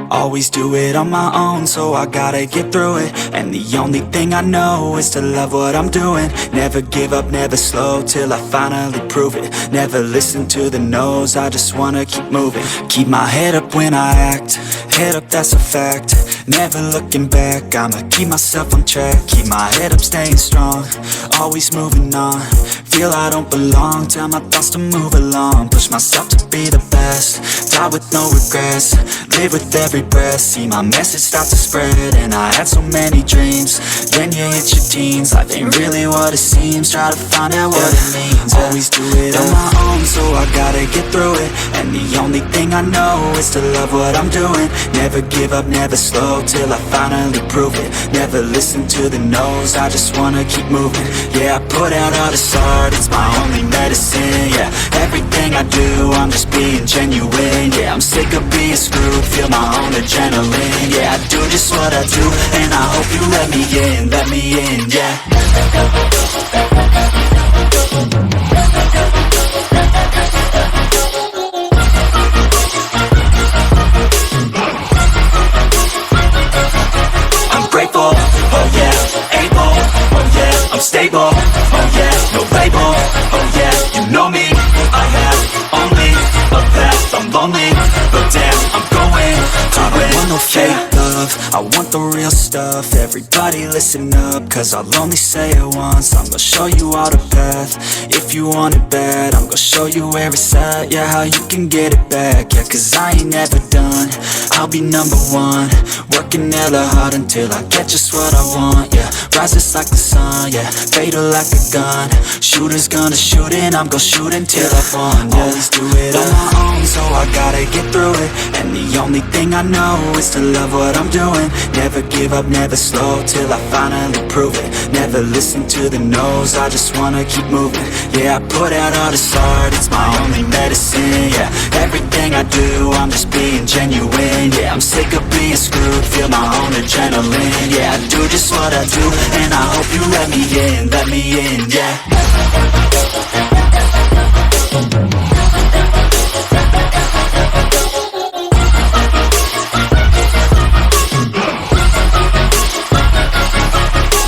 Always do it on my own, so I gotta get through it. And the only thing I know is to love what I'm doing. Never give up, never slow, till I finally prove it. Never listen to the no's, I just wanna keep moving. Keep my head up when I act, head up, that's a fact. Never looking back, I'ma keep myself on track. Keep my head up, staying strong, always moving on. Feel I don't belong, tell my thoughts to move along. Push myself to be the best, die with no regrets. Live with every breath, see my message start to spread. And I had so many dreams, then you hit your teens. Life ain't really what it seems, try to find out what it means. Always do it on my own, so I gotta get through it. And the only thing I know is to love what I'm doing. Never give up, never slow, till I finally prove it. Never listen to the no's, I just wanna keep moving. Yeah, I put out all this art, it's my only medicine. Yeah, everything I do, I'm just being genuine. Yeah, I'm sick of being screwed, feel my own adrenaline. Yeah, I do just what I do, and I hope you let me in, yeah. I'm grateful, oh yeah, able, oh yeah, I'm stable, oh yeah, no label, oh yeah, you know me, I have only a path, I'm lonely, but damn, I'm going to win. I want no fake love, I want the real stuff. Everybody listen up, cause I'll only say it once. I'm gonna show you all the path, if you want it bad. I'm gonna show you where it's at, yeah, how you can get it back. Yeah, cause I ain't never done, I'll be number one. Working hella hard until I get just what I want, yeah. Rises like the sun, yeah, fatal like a gun. Shooter's gonna shoot and I'm gonna shoot until I won, yeah. Always do it on my own, so I gotta get through it. And the only thing I know is to love what I'm doing. Never give up, never slow, till I finally prove it. Never listen to the no's, I just wanna keep moving. Yeah, I put out all this art, it's my only medicine. Yeah, everything I do, I'm just being genuine. Yeah, I'm sick of being screwed, feel my own adrenaline. Yeah, I do just what I do, and I hope you let me in, yeah.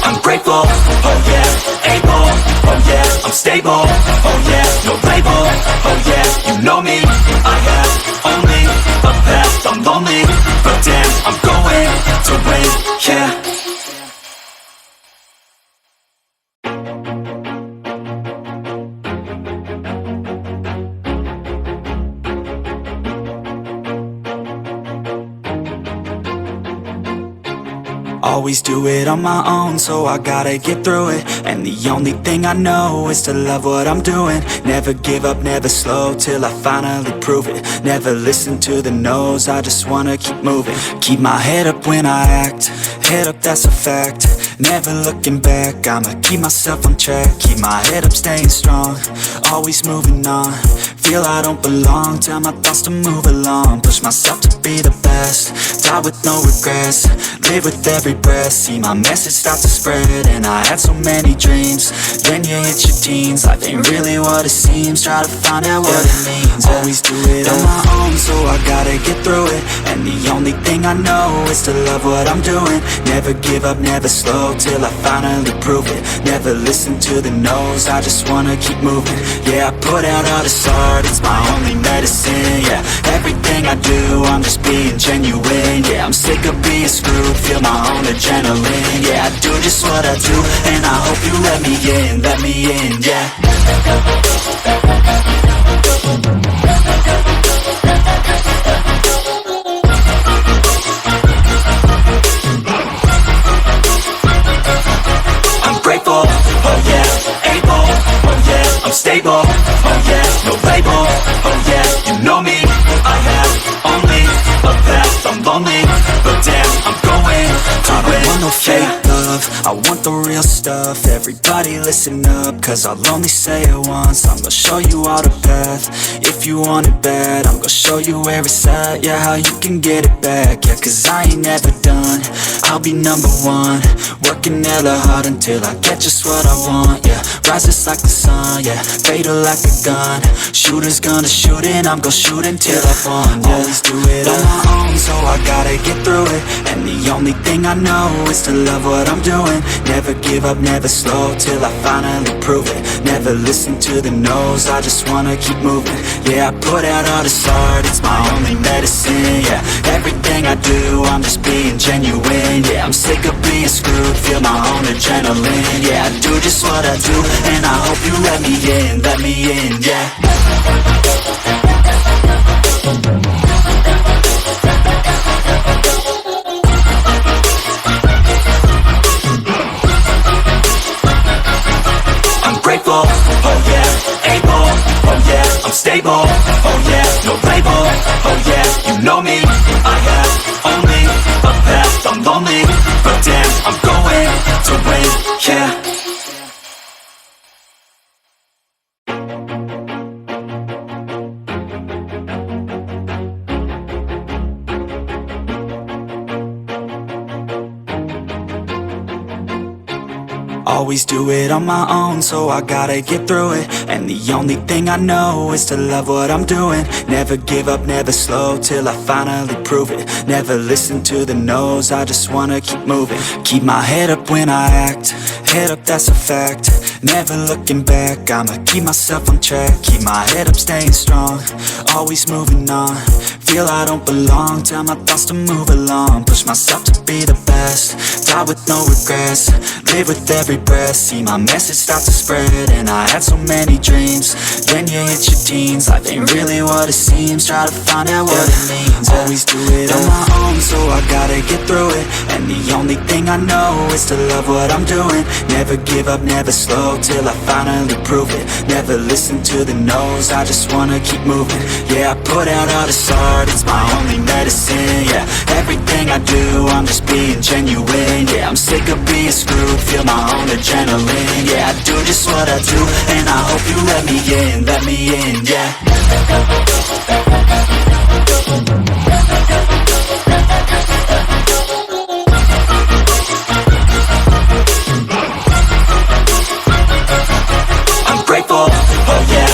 I'm grateful, oh yeah, able, oh yeah, I'm stable, oh yeah, no label, oh yeah, you know me, I have only a path, I'm lonely, but damn, I'm going to win, yeah. Always do it on my own, so I gotta get through it. And the only thing I know is to love what I'm doing. Never give up, never slow, till I finally prove it. Never listen to the no's, I just wanna keep moving. Keep my head up when I act, head up, that's a fact. Never looking back, I'ma keep myself on track. Keep my head up, staying strong, always moving on. Feel I don't belong, tell my thoughts to move along. Push myself to be the best, die with no regrets. Live with every breath, see my message start to spread. And I had so many dreams, then you hit your teens. Life ain't really what it seems, try to find out what it means. Always do it on my own, so I gotta get through it. And the only thing I know is to love what I'm doing. Never give up, never slow, till I finally prove it. Never listen to the no's, I just wanna keep moving. Yeah, I put out all this art, it's my only medicine. Yeah, everything I do, I'm just being genuine. Yeah, I'm sick of being screwed, feel my own adrenaline. Yeah, I do just what I do, and I hope you let me in, yeah. I'm grateful, oh yeah, able, oh yeah, I'm stable, oh yeah, no label, oh yeah, you know me, I have only a path, I'm lonely, but damn, I'm going to win. I want no fake love, I want the real stuff. Everybody listen up, cause I'll only say it once. I'm gonna show you all the path, if you want it bad. I'm gonna show you where it's at, yeah, how you can get it back. Yeah, cause I ain't never done, I'll be number one. Working hella hard until I get just what I want, yeah. Rises like the sun, yeah, fatal like a gun. Shooters gonna shoot and I'm gon' shoot until I fall, yeah. Always do it on my own, so I gotta get through it. And the only thing I know is to love what I'm doing. Never give up, never slow, till I finally prove it. Never listen to the no's, I just wanna keep moving. Yeah, I put out all this art, it's my only medicine, yeah. Everything I do, I'm just being genuine, yeah. I'm sick of being screwed, feel my own adrenaline, yeah. I do just what I do, and I hope you let me in, yeah. I'm grateful, oh yeah, able, oh yeah, I'm stable, oh yeah, no label, oh yeah, you know me, I have only a path, I'm lonely, but damn, I'm going to win, yeah. Always do it on my own, so I gotta get through it. And the only thing I know is to love what I'm doing. Never give up, never slow, till I finally prove it. Never listen to the no's, I just wanna keep moving. Keep my head up when I act, head up, that's a fact. Never looking back, I'ma keep myself on track. Keep my head up, staying strong, always moving on. Feel I don't belong, tell my thoughts to move along. Push myself to be the best, die with no regrets. Live with every breath, see my message start to spread. And I had so many dreams, then you hit your teens. Life ain't really what it seems, try to find out what it means. Always do it on my own, so I gotta get through it. And the only thing I know is to love what I'm doing. Never give up, never slow, till I finally prove it. Never listen to the no's, I just wanna keep moving. Yeah, I put out all this art, it's my only medicine, yeah. Everything I do, I'm just being genuine, yeah. I'm sick of being screwed, feel my own adrenaline, yeah. I do just what I do, and I hope you let me in, yeah. I'm grateful, oh yeah,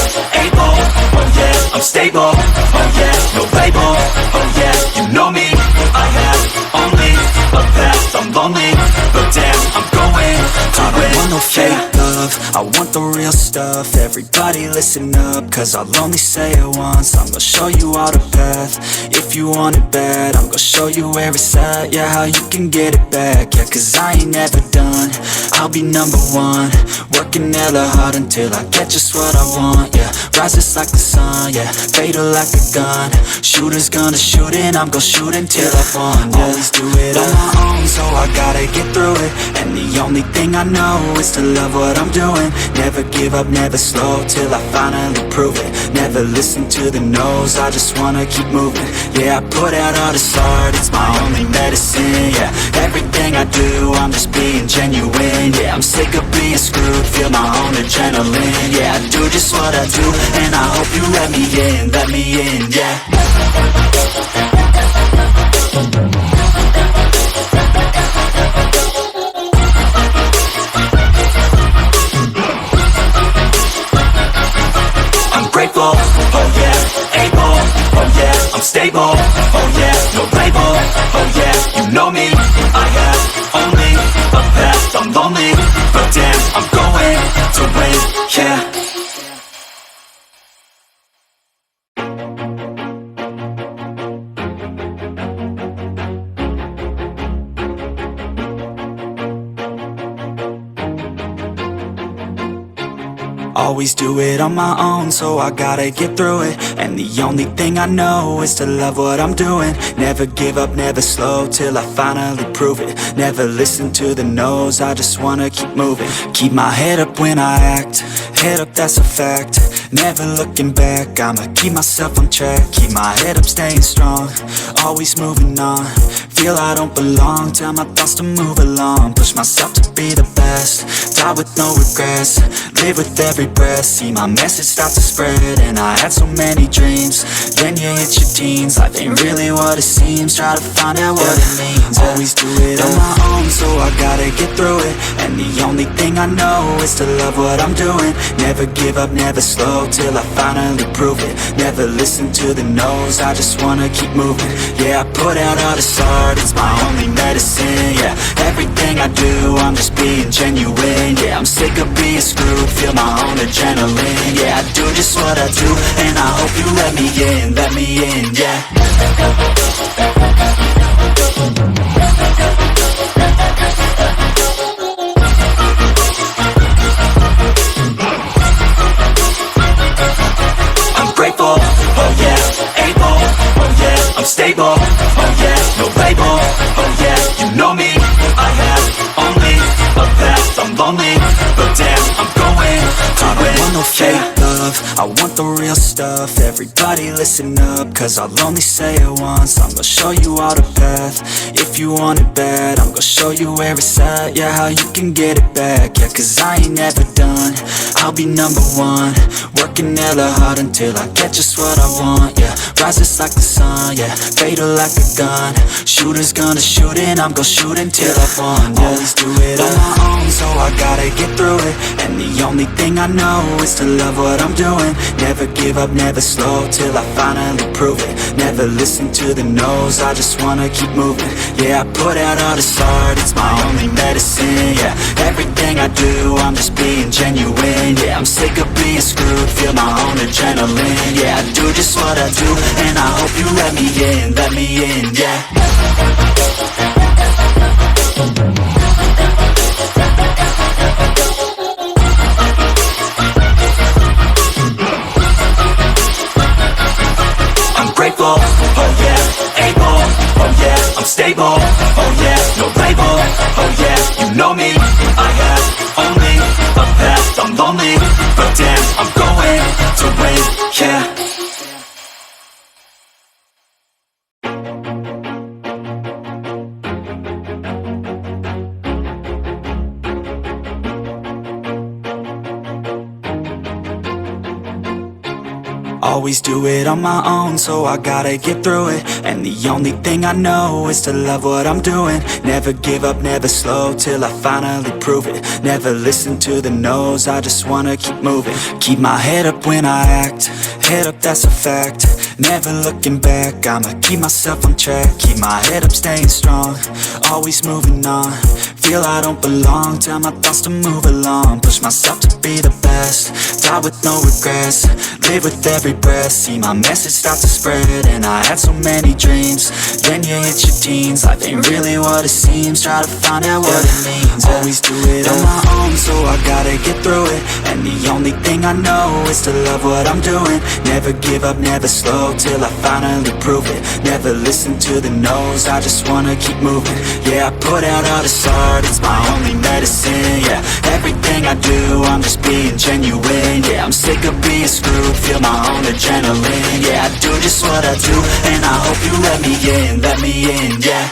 able, oh yeah, I'm stable, oh yeah, no label, oh yeah, you know me, I have only a path, I'm lonely, but damn, I'm going to win. I don't want no fake love, I want the real stuff. Everybody listen up, cause I'll only say it once. I'm gonna show you all the path, if you want it bad. I'm gonna show you where it's at, yeah, how you can get it back. Yeah, cause I ain't never done, I'll be number one. Working hella hard until I get just what I want, yeah. Rises like the sun, yeah, fatal like a gun. Shooters gonna shoot and I'm gonna shoot until I fall, yeah. Always do it on my own, so I gotta get through it. And the only thing I know is to love what I'm doing. Never give up, never slow, till I finally prove it. Never listen to the no's, I just wanna keep moving. Yeah, I put out all this art, it's my only medicine, yeah. Everything I do, I'm just being genuine, yeah. I'm sick of being screwed, feel my own adrenaline, yeah. I do just what I do, and I hope you let me in, yeah. I'm grateful, oh yeah, able, oh yeah, I'm stable, oh yeah, no label, oh yeah, you know me, I have only a path, I'm lonely, but damn, I'm going to win, yeah. Always do it on my own, so I gotta get through it. And the only thing I know is to love what I'm doing. Never give up, never slow, till I finally prove it. Never listen to the no's, I just wanna keep moving. Keep my head up when I act, head up, that's a fact. Never looking back, I'ma keep myself on track. Keep my head up, staying strong, always moving on. Feel I don't belong, tell my thoughts to move along. Push myself to be the best, die with no regrets. Live with every breath, see my message start to spread. And I had so many dreams, then you hit your teens. Life ain't really what it seems, try to find out what it means. Always do it on my own, so I gotta get through it. And the only thing I know is to love what I'm doing. Never give up, never slow, till I finally prove it. Never listen to the no's, I just wanna keep moving. Yeah, I put out all this art, it's my only medicine. Yeah, everything I do, I'm just being genuine. Yeah, I'm sick of being screwed, feel my own adrenaline. Yeah, I do just what I do, and I hope you let me in, yeah. I'm grateful, oh yeah, able, oh yeah, I'm stable, oh yeah, no label, oh yeah, you know me, I have only a path, I'm lonely, but damn, I'm going to win. I don't want no fake love, I want the real stuff. Everybody listen up, cause I'll only say it once. I'm gonna show you all the path, if you want it bad. I'm gonna show you where it's at, yeah, how you can get it back. Yeah, cause I ain't never done, I'll be number one. Working hella hard until I get just what I want, yeah. Rises like the sun, yeah, fatal like a gun. Shooters gonna shoot and I'm gonna shoot until I won, yeah. Always do it on my own, so I gotta get through it. And the only thing I know is to love what I'm doing. Never give up, never slow, till I finally prove it. Never listen to the no's, I just wanna keep moving. Yeah, I put out all this art, it's my only medicine. Yeah, everything I do, I'm just being genuine. Yeah, I'm sick of being screwed, feel my own adrenaline. Yeah, I do just what I do, and I hope you let me in, yeah. Grateful, oh yeah, able, oh yeah, I'm stable, oh yeah, no label, oh yeah, you know me, I have only a path, I'm lonely, but damn, I'm going to win, yeah. Always do it on my own, so I gotta get through it. And the only thing I know is to love what I'm doing. Never give up, never slow, till I finally prove it. Never listen to the no's, I just wanna keep moving. Keep my head up when I act, head up, that's a fact. Never looking back, I'ma keep myself on track. Keep my head up, staying strong, always moving on. Feel I don't belong, tell my thoughts to move along. Push myself to be the best, die with no regrets. Live with every breath, see my message start to spread. And I had so many dreams, then you hit your teens. Life ain't really what it seems, try to find out what it means. Always do it on my own, so I gotta get through it. And the only thing I know is to love what I'm doing. Never give up, never slow, till I finally prove it. Never listen to the no's, I just wanna keep moving. Yeah, I put out all this art, it's my only medicine. Yeah, everything I do, I'm just being genuine. Yeah, I'm sick of being screwed, feel my own adrenaline. Yeah, I do just what I do, and I hope you let me in, yeah.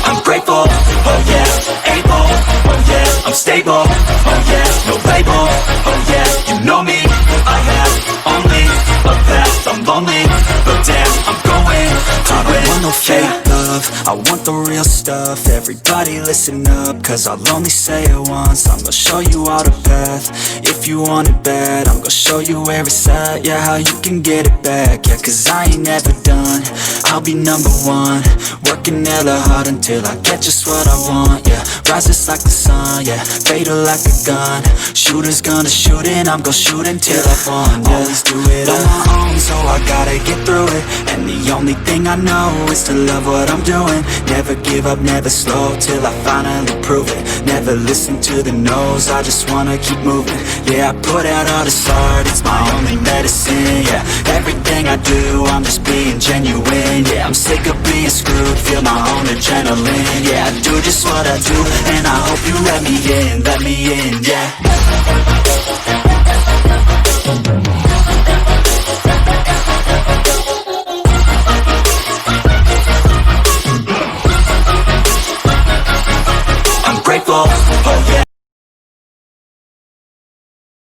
I'm grateful, oh yeah, able, oh yeah, I'm stable, oh yeah, no label, oh yeah, you know me, I have only a path, I'm lonely, but damn, I'm going to win. I don't want no fake love, I want the real stuff. Everybody listen up, cause I'll only say it once. I'm gonna show you all the path, if you want it bad. I'm gonna show you where it's at, yeah, how you can get it back. Yeah, cause I ain't never done, I'll be number one. Working hella hard until I get just what I want, yeah. Rises like the sun, yeah, fatal like a gun. Shooters gonna shoot and I'm gonna shoot until I won, yeah. Always do it on my own, so I gotta get through it. And the only thing I know is to love what I'm doing. Never give up, never slow, till I finally prove it. Never listen to the no's, I just wanna keep moving. Yeah, I put out all this art, it's my only medicine. Yeah, everything I do, I'm just being genuine. Yeah, I'm sick of being screwed, feel my own adrenaline. Yeah, I do just what I do, and I hope you let me in, yeah.